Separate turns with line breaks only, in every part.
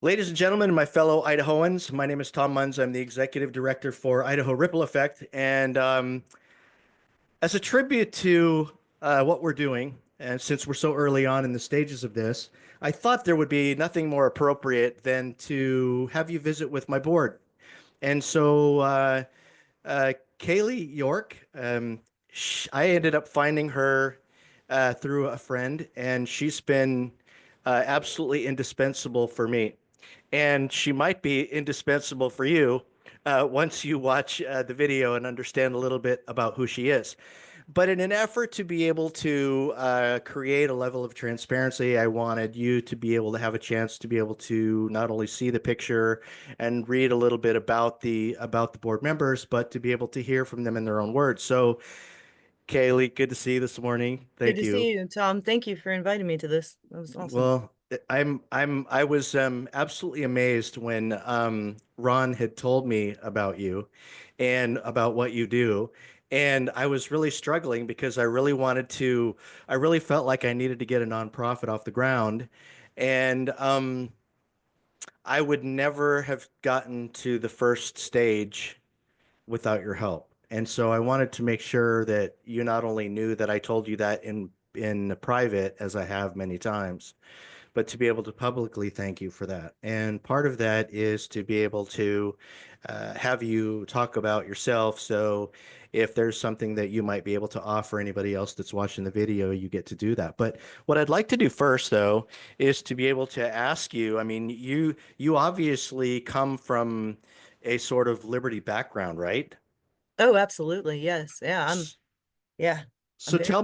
Ladies and gentlemen, my fellow Idahoans, my name is Tom Munns. I'm the executive director for Idaho Ripple Effect. And as a tribute to what we're doing, and since we're so early on in the stages of this, I thought there would be nothing more appropriate than to have you visit with my board. And so, Kaylee York, I ended up finding her through a friend, and she's been absolutely indispensable for me. And she might be indispensable for you once you watch the video and understand a little bit about who she is. But in an effort to be able to create a level of transparency, I wanted you to be able to have a chance to be able to not only see the picture and read a little bit about the board members, but to be able to hear from them in their own words. So, Kaylee, good to see you this morning.
Good
Thank
to
you.
see you, Tom. Thank you for inviting me to this. That was awesome.
Well, I was absolutely amazed when Ron had told me about you and about what you do. And I was really struggling because I really felt like I needed to get a nonprofit off the ground. And I would never have gotten to the first stage without your help. And so I wanted to make sure that you not only knew that I told you that in private, as I have many times, but to be able to publicly thank you for that. And part of that is to be able to have you talk about yourself. So if there's something that you might be able to offer anybody else that's watching the video, you get to do that. But what I'd like to do first, though, is to be able to ask you, I mean, you obviously come from a sort of liberty background, right?
Oh, absolutely. Yes. Yeah, I'm very
So tell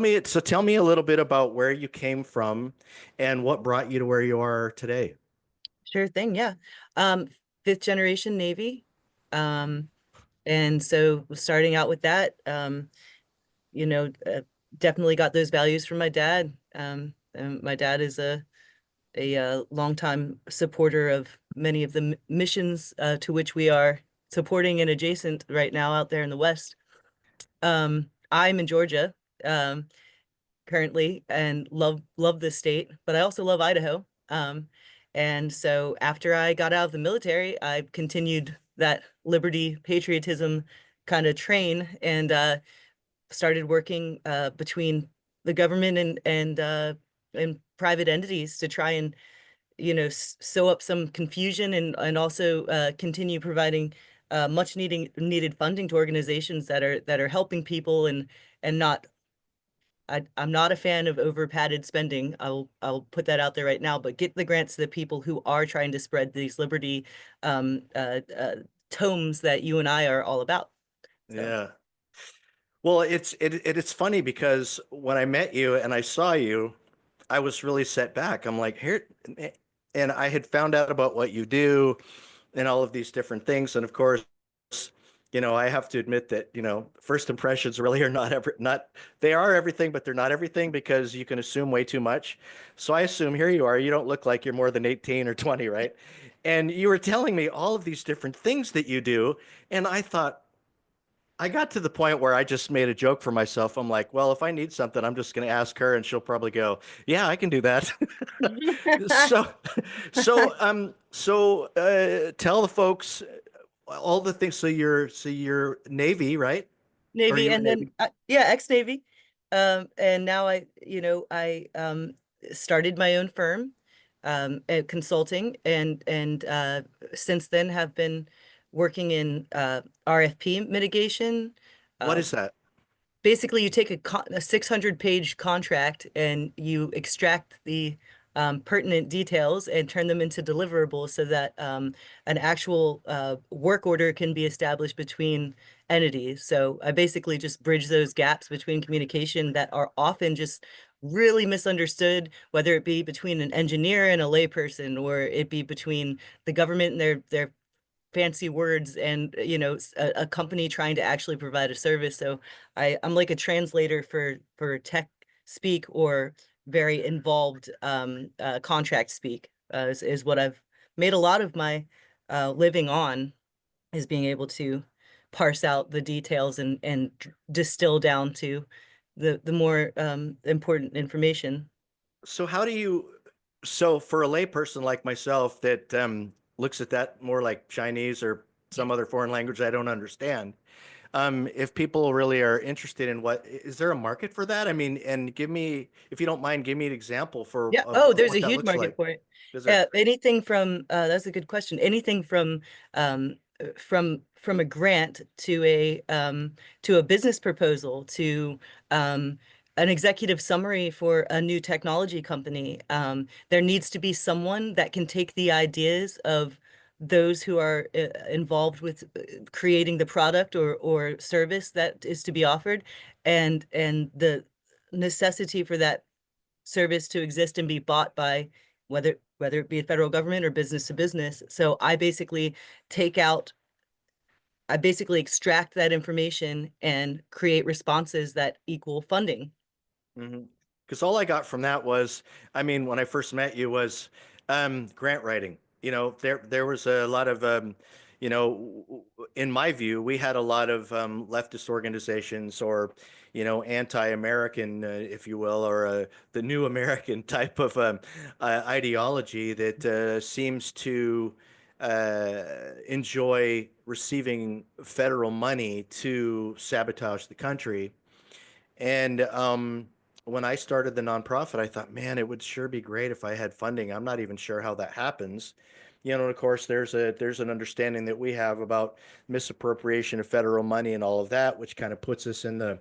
me a little bit about where you came from and what brought you to where you are today.
sure thing. Yeah. Um, Fifth generation Navy. Um, and so starting out with that, you know, definitely got those values from my dad. And my dad is a longtime supporter of many of the missions to which we are supporting and adjacent right now out there in the West. I'm in Georgia. Um, Currently and love this state, but I also love Idaho. And so after I got out of the military, I continued that liberty patriotism kind of train and started working between the government and private entities to try and sew up some confusion and also continue providing much needed funding to organizations that are helping people and not I'm not a fan of over padded spending. I'll put that out there right now, but get the grants to the people who are trying to spread these liberty um, uh, uh, tomes that you and I are all about. So
Yeah. Well, it's funny because when I met you and I saw you, I was really set back. I'm like, here, and I had found out about what you do and all of these different things. And of course, I have to admit that, first impressions really are not they are everything, but they're not everything because you can assume way too much. So I assume here you are, you don't look like you're more than 18 or 20, right? And you were telling me all of these different things that you do, and I thought, I got to the point where I just made a joke for myself. I'm like, well, if I need something, I'm just going to ask her and she'll probably go, yeah, I can do that. So, tell the folks all the things. So you're Navy, right? Or
Navy
you were
and then
Navy?
yeah, ex-Navy. And now I started my own firm at consulting and since then have been working in RFP mitigation.
What
Uh,
is that?
Basically you take a 600-page contract and you extract the pertinent details and turn them into deliverables so that an actual work order can be established between entities. So I basically just bridge those gaps between communication that are often just really misunderstood, whether it be between an engineer and a layperson, or it be between the government and their fancy words and a company trying to actually provide a service. So I'm like a translator for tech speak or very involved contract speak is what I've made a lot of my living on, is being able to parse out the details and distill down to the more important information.
So how do you? So for a layperson like myself that looks at that more like Chinese or some other foreign language I don't understand, if people really are interested in what, is there a market for that? I mean, and give me, if you don't mind, give me an example for
Yeah. Oh,
of
there's a
what that
huge
looks
market
like.
for it.
Is there?
Anything from that's a good question. Anything from a grant to a business proposal to an executive summary for a new technology company. There needs to be someone that can take the ideas of those who are involved with creating the product or service that is to be offered, and the necessity for that service to exist and be bought by whether it be a federal government or business to business. So take out, I basically extract that information and create responses that equal funding.
Mm-hmm. Because all I got from that was, I mean, when I first met you was grant writing. You know, there was a lot of you know, in my view, we had a lot of leftist organizations or, you know, anti-American, if you will, or the new American type of ideology that seems to enjoy receiving federal money to sabotage the country. And when I started the nonprofit, I thought, man, it would sure be great if I had funding. I'm not even sure how that happens. You know, and of course, there's an understanding that we have about misappropriation of federal money and all of that, which kind of puts us in the,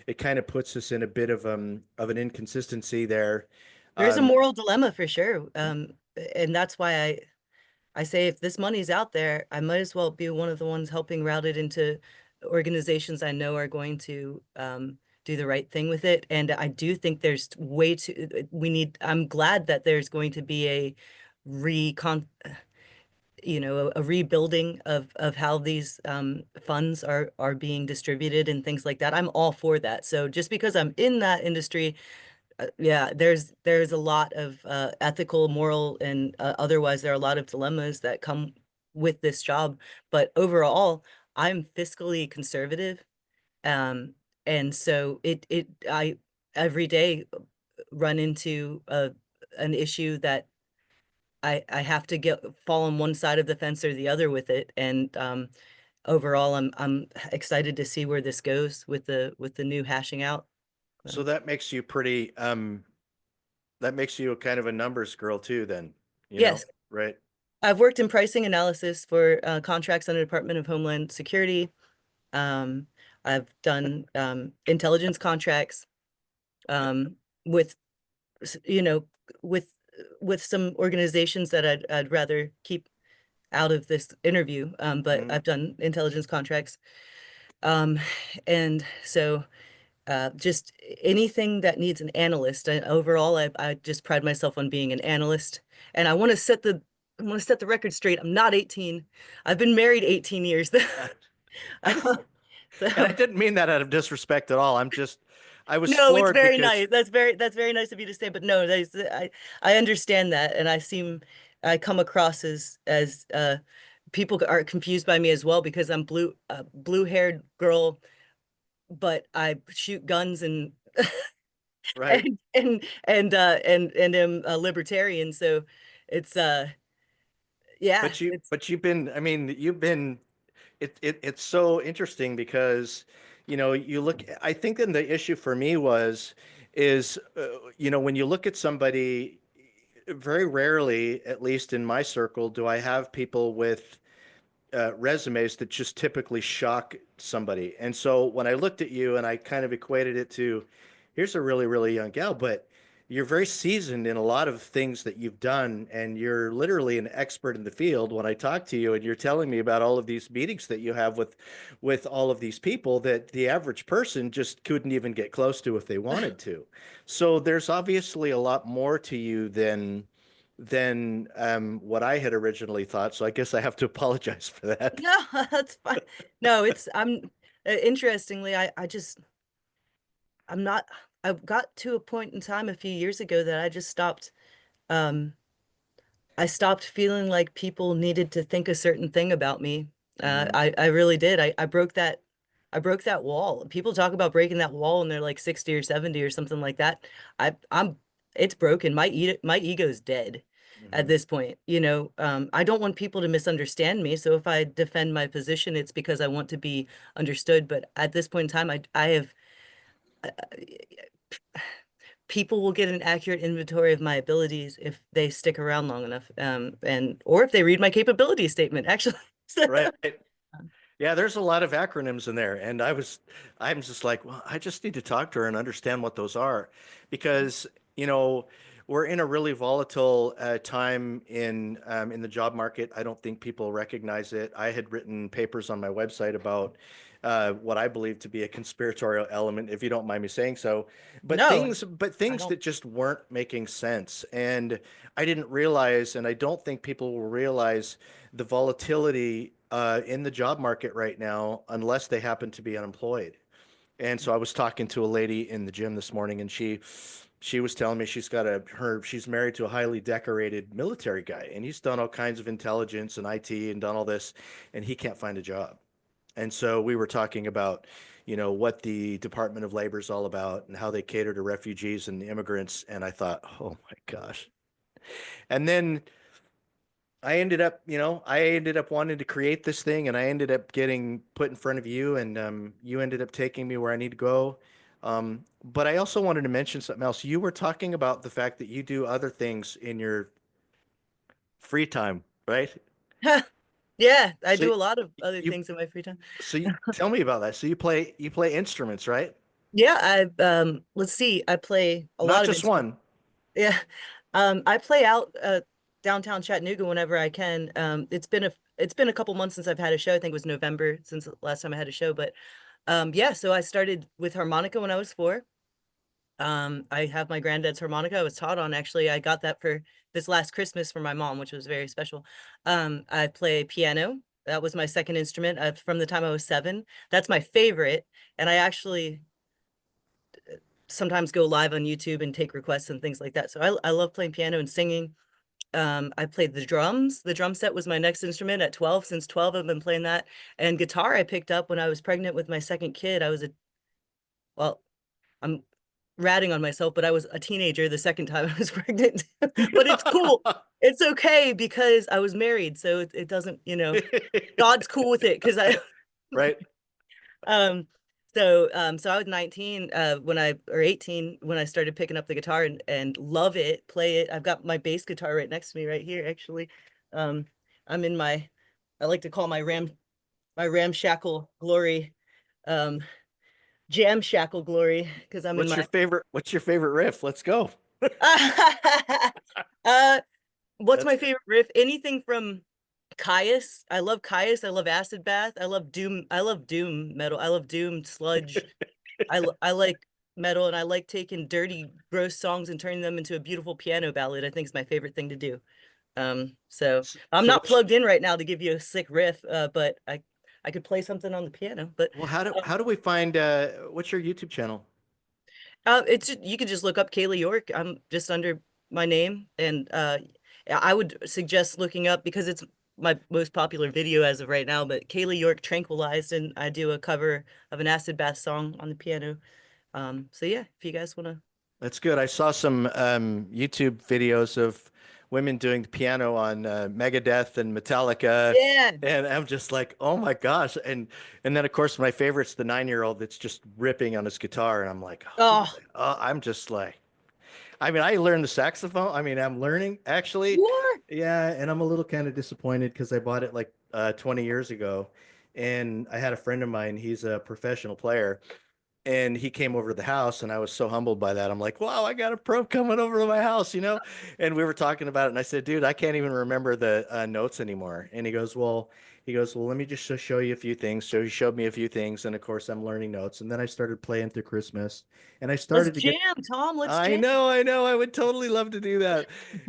it kind of puts us in a bit of an inconsistency there.
There's a
Um,
moral dilemma for sure. And that's why I say if this money's out there, I might as well be one of the ones helping route it into organizations I know are going to do the right thing with it. And I do think there's way too, we need, I'm glad that there's going to be a recon, a rebuilding of how these funds are being distributed and things like that. I'm all for that. So just because I'm in that industry, yeah, there's a lot of ethical, moral, and otherwise there are a lot of dilemmas that come with this job. But overall, I'm fiscally conservative, um, and so I every day run into an issue that I have to fall on one side of the fence or the other with it. And overall, I'm excited to see where this goes with the new hashing out.
so that makes you pretty, that makes you kind of a numbers girl too, then, you know,
Yes.
right?
I've worked in pricing analysis for contracts under Department of Homeland Security. Um, I've done intelligence contracts
Yeah.
um, with, you know, with with some organizations that I'd rather keep out of this interview. But
Mhm.
I've done intelligence contracts, um, and so just anything that needs an analyst. Overall, I just pride myself on being an analyst, and I want to set the record straight. I'm not 18. I've been married 18 years.
And I
So
didn't mean that out of disrespect at all. I was
no, it's
floored
very
because,
nice. That's very nice of you to say. But no, I understand that, and I come across as people are confused by me as well because I'm blue haired girl, but I shoot guns and
right.
and am a libertarian. So it's yeah, it's
But you've been, I mean, you've been, it's so interesting because, you know, you look, I think then the issue for me is, you know, when you look at somebody, very rarely, at least in my circle, do I have people with resumes that just typically shock somebody. And so when I looked at you and I kind of equated it to, here's a really, really young gal, but you're very seasoned in a lot of things that you've done, and you're literally an expert in the field. When I talk to you and you're telling me about all of these meetings that you have with all of these people that the average person just couldn't even get close to if they wanted to. So there's obviously a lot more to you than what I had originally thought. So I guess I have to apologize for that.
no, that's fine. No, it's I'm interestingly, I'm not I got to a point in time a few years ago that um I stopped feeling like people needed to think a certain thing about me.
Hmm.
I really did. I broke that wall. People talk about breaking that wall and they're like 60 or 70 or something like that. I'm it's broken. My ego's dead at
Hmm.
this point. You know, I don't want people to misunderstand me. So if I defend my position, it's because I want to be understood. But at this point in time, I have uh, people will get an accurate inventory of my abilities if they stick around long enough, and or if they read my capability statement, actually. So,
Right. Yeah, there's a lot of acronyms in there, and I'm just like, well, I just need to talk to her and understand what those are, because you know we're in a really volatile time in the job market. I don't think people recognize it. I had written papers on my website about what I believe to be a conspiratorial element, if you don't mind me saying so,
no,
but
I
things
don't.
that just weren't making sense, and I didn't realize, and I don't think people will realize the volatility in the job market right now unless they happen to be unemployed. And so I was talking to a lady in the gym this morning, and she was telling me she's married to a highly decorated military guy, and he's done all kinds of intelligence and IT and done all this, and he can't find a job. And so we were talking about, what the Department of Labor is all about and how they cater to refugees and immigrants. And I thought, oh my gosh. And then I ended up wanting to create this thing, and I ended up getting put in front of you, and you ended up taking me where I need to go. But I also wanted to mention something else. You were talking about the fact that you do other things in your free time, right?
Yeah, I
So
do a lot of other
you,
things in my free time.
tell me about that. So you play instruments, right?
Yeah, let's see, I play a
Not
lot of
just
instruments.
one.
Yeah. I play out downtown Chattanooga whenever I can. It's been a couple months since I've had a show. I think it was November since the last time I had a show, but yeah, so I started with harmonica when I was 4. I have my granddad's harmonica I was taught on. Actually, I got that for this last Christmas for my mom, which was very special. I play piano. That was my second instrument from the time I was 7. That's my favorite, and I actually sometimes go live on YouTube and take requests and things like that. So I love playing piano and singing. I played the drums. The drum set was my next instrument at 12. Since 12, I've been playing that. And guitar I picked up when I was pregnant with my second kid. Well, I'm ratting on myself, but I was a teenager the second time I was pregnant. But it's cool. It's okay because I was married, so it doesn't, God's cool with it because I
Right.
um so I was 19 when I or 18 when I started picking up the guitar and love it, play it. I've got my bass guitar right next to me right here actually. Um I'm in my I like to call my ramshackle glory, um jam shackle glory because I'm in my
What's your favorite riff? Let's go.
uh what's
That's
my
good.
favorite riff? Anything from Caius. I love Caius. I love Acid Bath. I love doom metal. I love doom sludge. I like metal, and I like taking dirty, gross songs and turning them into a beautiful piano ballad. I think is my favorite thing to do. So I'm
So
not
what's
plugged in right now to give you a sick riff, but I could play something on the piano. But
Well, how do we find what's your YouTube channel?
you could just look up Kaylee York. I'm just under my name, and I would suggest looking up because it's my most popular video as of right now. But Kaylee York Tranquilized, and I do a cover of an acid bath song on the piano. So yeah, if you guys want to,
That's good. I saw some YouTube videos of women doing the piano on Megadeth and Metallica,
yeah.
and I'm just like, oh my gosh! And then of course my favorite's the 9-year-old that's just ripping on his guitar, and I'm like,
Oh,
I'm just like, I mean, I learned the saxophone. I mean, I'm learning actually,
you are.
yeah, and I'm a little kind of disappointed because I bought it like 20 years ago, and I had a friend of mine. He's a professional player. And he came over to the house, and I was so humbled by that. I'm like, wow, I got a pro coming over to my house, you know? And we were talking about it, and I said, dude, I can't even remember the notes anymore. And he goes, well, let me just show you a few things. So he showed me a few things, and of course, I'm learning notes. And then I started playing through Christmas, and I
Let's
started to get
jam, Tom. Let's
I
jam.
know, I know. I would totally love to do that.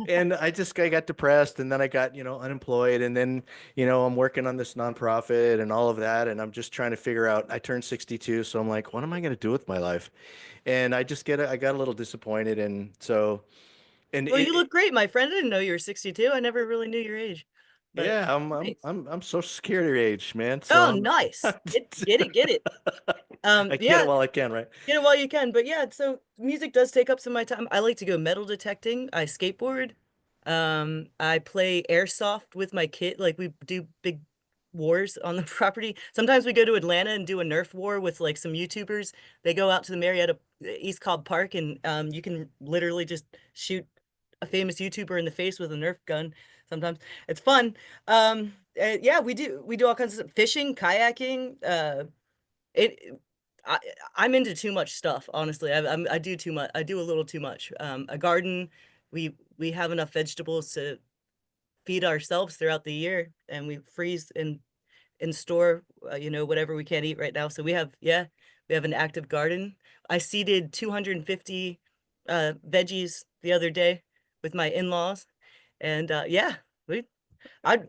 And I got depressed, and then I got, unemployed, and then, I'm working on this nonprofit and all of that, and I'm just trying to figure out. I turned 62, so I'm like, what am I going to do with my life? And I got a little disappointed, and so and
Well, you
it
look great, my friend. I didn't know you were 62. I never really knew your age. but
Yeah,
nice.
I'm social security age, man. So
Oh,
I'm
nice. Get it, get it.
I get
Yeah,
it while I can, right?
get it while you can. But yeah, so music does take up some of my time. I like to go metal detecting. I skateboard. I play airsoft with my kid. Like we do big wars on the property. Sometimes we go to Atlanta and do a Nerf war with like some YouTubers. They go out to the Marietta East Cobb Park and you can literally just shoot a famous YouTuber in the face with a Nerf gun. Sometimes it's fun. Yeah, we do all kinds of fishing, kayaking, it I I'm into too much stuff, honestly. I do too much. I do a little too much. A garden, we have enough vegetables to feed ourselves throughout the year, and we freeze and store, whatever we can't eat right now. So we have an active garden. I seeded 250 veggies the other day with my in-laws, and yeah, we I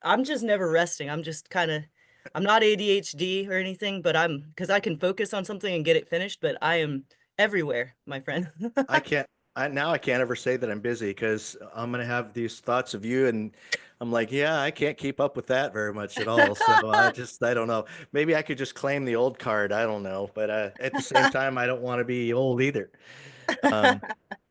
I'm just never resting. I'm not ADHD or anything, but I'm because I can focus on something and get it finished, but I am everywhere, my friend.
I can't I can't ever say that I'm busy because I'm gonna have these thoughts of you and I'm like, yeah, I can't keep up with that very much at all. So I don't know. Maybe I could just claim the old card. I don't know. But at the same time, I don't want to be old either. Um,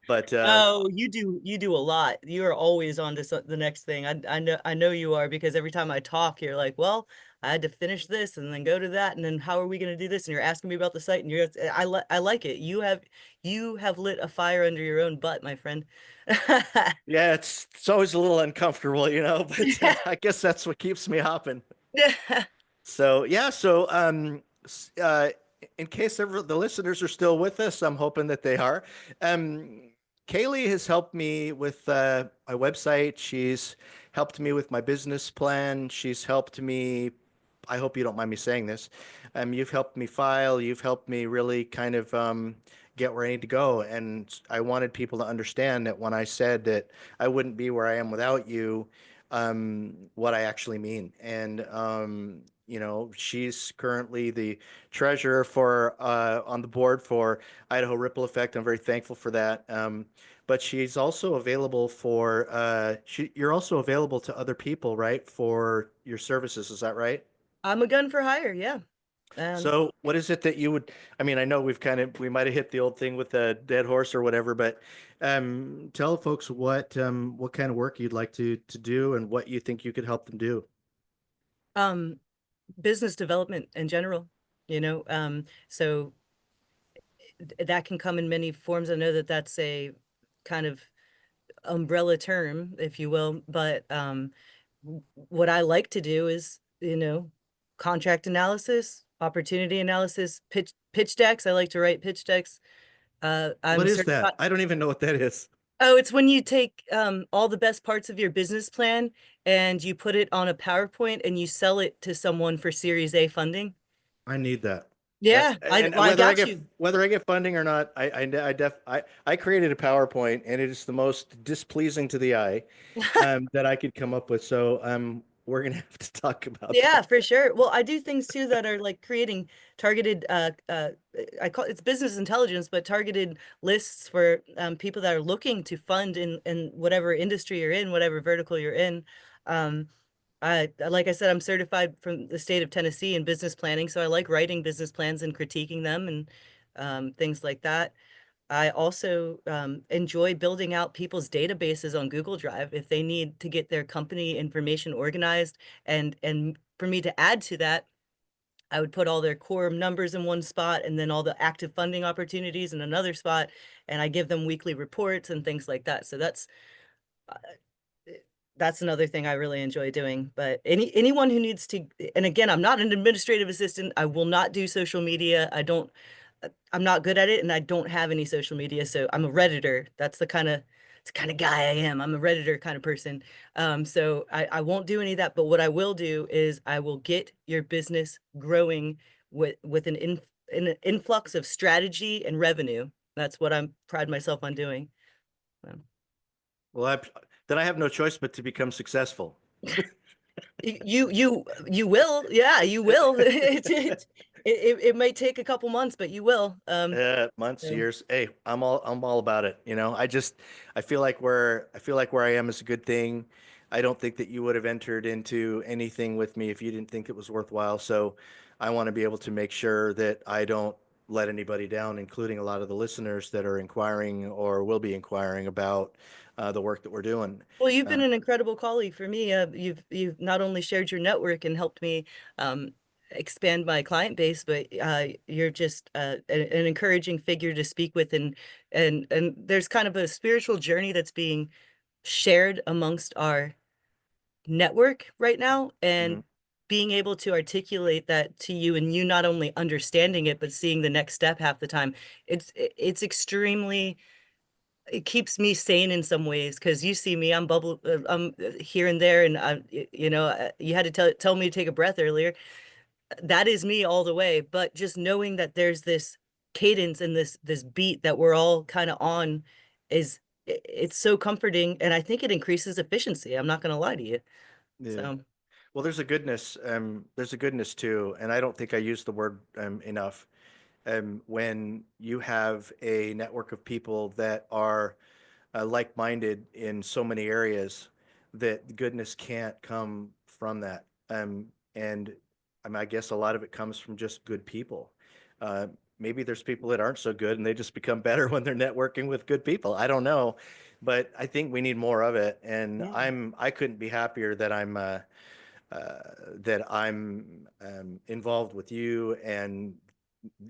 but
Oh, you do a lot. You are always on to the next thing. I know you are because every time I talk, you're like, well, I had to finish this and then go to that, and then how are we going to do this? And you're asking me about the site, and I like it. You have lit a fire under your own butt, my friend.
yeah, it's always a little uncomfortable, but
Yeah.
I guess that's what keeps me hopping.
Yeah.
So yeah, so in case ever the listeners are still with us, I'm hoping that they are. Um, Kaylee has helped me with my website. She's helped me with my business plan. She's helped me. I hope you don't mind me saying this. You've helped me file. You've helped me really kind of get where I need to go. And I wanted people to understand that when I said that I wouldn't be where I am without you, what I actually mean. And she's currently the treasurer for on the board for Idaho Ripple Effect. I'm very thankful for that. But she's also available for you're also available to other people, right? For your services, is that right?
I'm a gun for hire, yeah. Um,
So what is it that you would, I mean, I know we might have hit the old thing with the dead horse or whatever, but tell folks what kind of work you'd like to do and what you think you could help them do.
um, business development in general, so that can come in many forms. I know that that's a kind of umbrella term, if you will, but what I like to do is, contract analysis, opportunity analysis, pitch decks. I like to write pitch decks.
What
I'm
is that?
certified.
I don't even know what that is.
Oh, it's when you take all the best parts of your business plan and you put it on a PowerPoint and you sell it to someone for Series A funding.
I need that.
Yeah,
And
I got you.
whether I get funding or not, I created a PowerPoint and it is the most displeasing to the eye that I could come up with. So we're gonna have to talk about
Yeah,
that.
for sure. Well, I do things too that are like creating targeted I call it's business intelligence, but targeted lists for people that are looking to fund in whatever industry you're in, whatever vertical you're in. Um like I said, I'm certified from the state of Tennessee in business planning, so I like writing business plans and critiquing them and things like that. I also enjoy building out people's databases on Google Drive if they need to get their company information organized. And for me to add to that, I would put all their core numbers in one spot and then all the active funding opportunities in another spot. And I give them weekly reports and things like that. So uh, that's another thing I really enjoy doing. But anyone who needs to, and again, I'm not an administrative assistant. I will not do social media. I'm not good at it, and I don't have any social media. So I'm a Redditor. It's the kind of guy I am. I'm a Redditor kind of person. So I won't do any of that. But what I will do is I will get your business growing with an influx of strategy and revenue. That's what I'm pride myself on doing. Um,
Well, then I have no choice but to become successful.
you will, yeah, you will. It may take a couple months, but you will.
Months,
So
years. Hey, I'm all about it. I feel like where I am is a good thing. I don't think that you would have entered into anything with me if you didn't think it was worthwhile. So I want to be able to make sure that I don't let anybody down, including a lot of the listeners that are inquiring or will be inquiring about the work that we're doing.
Well, you've
Uh,
been an incredible colleague for me. You've not only shared your network and helped me um, expand my client base, but you're just an encouraging figure to speak with, and there's kind of a spiritual journey that's being shared amongst our network right now, and
mhm.
being able to articulate that to you, and you not only understanding it but seeing the next step half the time. It's extremely, it keeps me sane in some ways, because you see me, I'm here and there, and you had to tell me to take a breath earlier. That is me all the way. But just knowing that there's this cadence and this beat that we're all kind of on is, it's so comforting, and I think it increases efficiency. I'm not going to lie to you.
Yeah.
So
Well, there's a goodness too, and I don't think I use the word enough. When you have a network of people that are like-minded in so many areas, that goodness can't come from that. And I guess a lot of it comes from just good people. Uh, Maybe there's people that aren't so good and they just become better when they're networking with good people. I don't know, but I think we need more of it. And
yeah.
I couldn't be happier that I'm involved with you and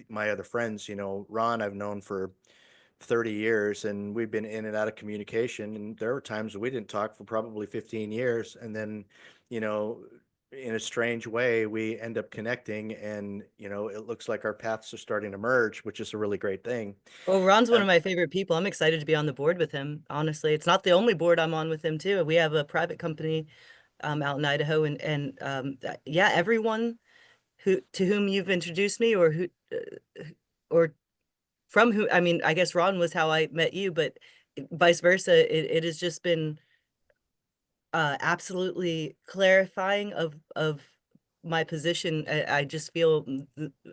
my other friends. You know, Ron, I've known for 30 years and we've been in and out of communication. And there were times we didn't talk for probably 15 years. And then, you know, in a strange way, we end up connecting and, you know, it looks like our paths are starting to merge, which is a really great thing.
Well, Ron's one
Um,
of my favorite people. I'm excited to be on the board with him. Honestly, it's not the only board I'm on with him too. We have a private company out in Idaho, and yeah, everyone who to whom you've introduced me, or from who, I mean, I guess Ron was how I met you, but vice versa. It has just been absolutely clarifying of my position. I just feel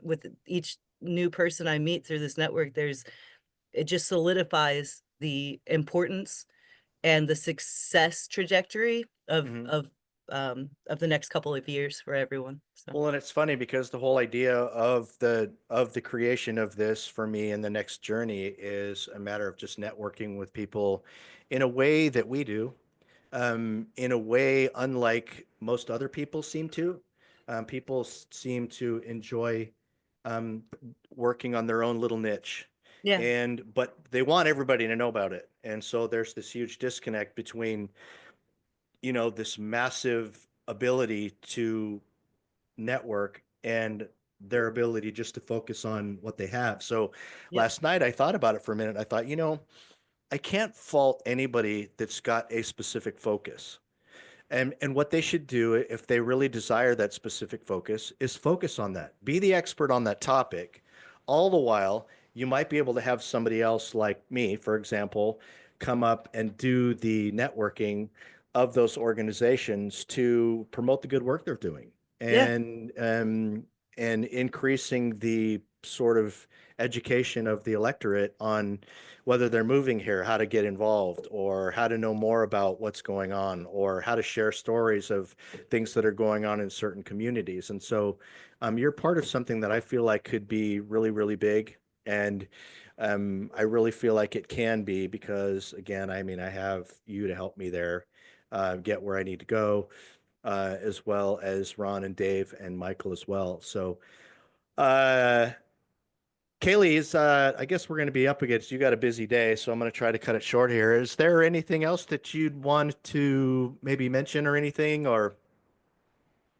with each new person I meet through this network, it just solidifies the importance and the success trajectory
mhm.
of the next couple of years for everyone. So
Well, and it's funny because the whole idea of the creation of this for me and the next journey is a matter of just networking with people in a way that we do, in a way unlike most other people seem to. People seem to enjoy um, working on their own little niche,
yeah,
and but they want everybody to know about it, and so there's this huge disconnect between, you know, this massive ability to network and their ability just to focus on what they have. So
yep,
last night I thought about it for a minute. I thought, you know, I can't fault anybody that's got a specific focus. And what they should do if they really desire that specific focus is focus on that. Be the expert on that topic. All the while, you might be able to have somebody else like me, for example, come up and do the networking of those organizations to promote the good work they're doing
yeah,
and increasing the sort of education of the electorate on whether they're moving here, how to get involved, or how to know more about what's going on, or how to share stories of things that are going on in certain communities. And so you're part of something that I feel like could be really, really big. And I really feel like it can be because, again, I mean, I have you to help me there get where I need to go, as well as Ron and Dave and Michael as well. So, uh, Kaylee, I guess we're going to be up against, you got a busy day, so I'm going to try to cut it short here. Is there anything else that you'd want to maybe mention or anything, or?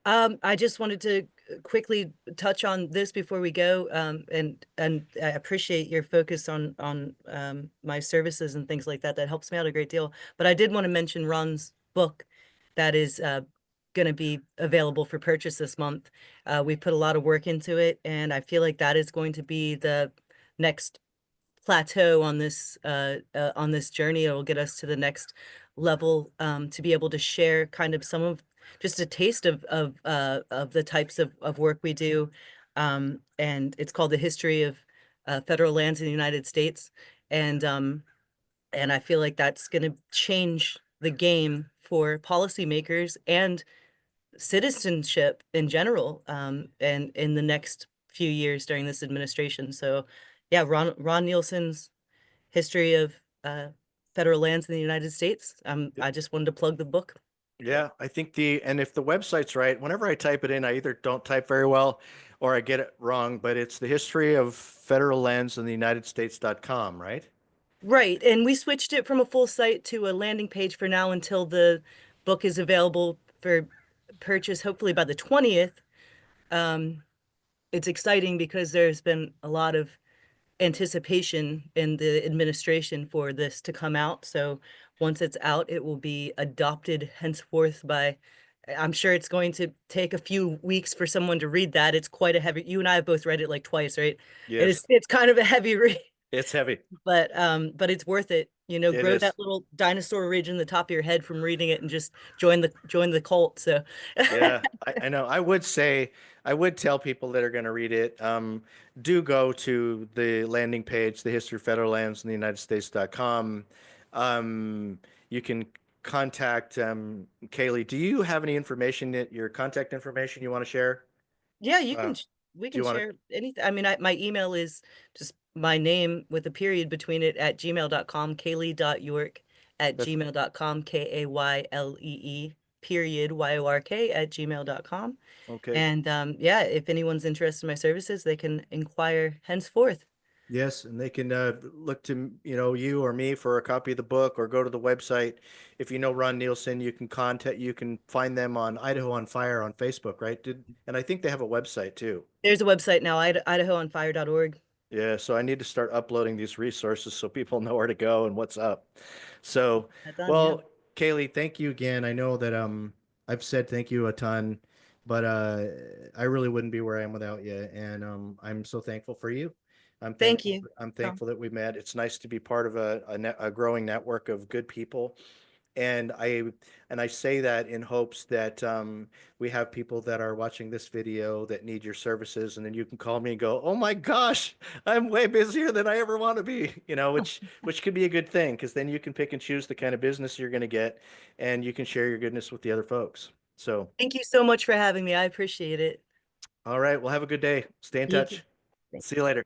I just wanted to quickly touch on this before we go, and I appreciate your focus on my services and things like that. That helps me out a great deal. But I did want to mention Ron's book that is going to be available for purchase this month. We put a lot of work into it, and I feel like that is going to be the next plateau on this journey. It will get us to the next level, to be able to share kind of some of just a taste of the types of work we do. And it's called The History of Federal Lands in the United States. And um, and I feel like that's going to change the game for policymakers and citizenship in general, and in the next few years during this administration. So, yeah, Ron Nielsen's history of federal lands in the United States. I just wanted to plug the book.
Yeah, I think and if the website's right, whenever I type it in, I either don't type very well or I get it wrong, but it's the history of federal lands in the United States.com, right?
Right, and we switched it from a full site to a landing page for now until the book is available for purchase, hopefully by the 20th. Um, it's exciting because there's been a lot of anticipation in the administration for this to come out. So once it's out, it will be adopted henceforth by, I'm sure it's going to take a few weeks for someone to read that. It's quite a heavy, you and I have both read it like twice, right?
Yes,
It's kind of a heavy read,
it's heavy.
but it's worth it. You know,
It
grow
is.
that little dinosaur ridge in the top of your head from reading it and just join the cult. So
Yeah, I know. I would tell people that are going to read it, do go to the landing page, the history of federal lands in the United States.com. You can contact Kaylee. Do you have any information your contact information you want to share?
yeah,
Uh,
we
do
can
you want
share anything. I mean, my email is just my name with a period between it at gmail.com, Kaylee.York at
to?
gmail.com, Kaylee period York at gmail.com.
Okay.
And yeah, if anyone's interested in my services, they can inquire henceforth.
Yes, and they can look to you or me for a copy of the book, or go to the website. If you know Ron Nielsen, you can find them on Idaho on Fire on Facebook, right? And I think they have a website too.
There's a website now, idahoonfire.org.
Yeah, so I need to start uploading these resources so people know where to go and what's up. So,
That's done, yeah.
well, Kaylee, thank you again. I know that I've said thank you a ton, but I really wouldn't be where I am without you, and I'm so thankful for you.
Thank you.
I'm
Oh,
thankful that we met. It's nice to be part of a growing network of good people, and I say that in hopes that we have people that are watching this video that need your services, and then you can call me and go, "Oh my gosh, I'm way busier than I ever want to be," which could be a good thing, because then you can pick and choose the kind of business you're going to get, and you can share your goodness with the other folks. So,
thank you so much for having me. I appreciate it.
all right, well, have a good day. Stay in
You too.
touch. See you later.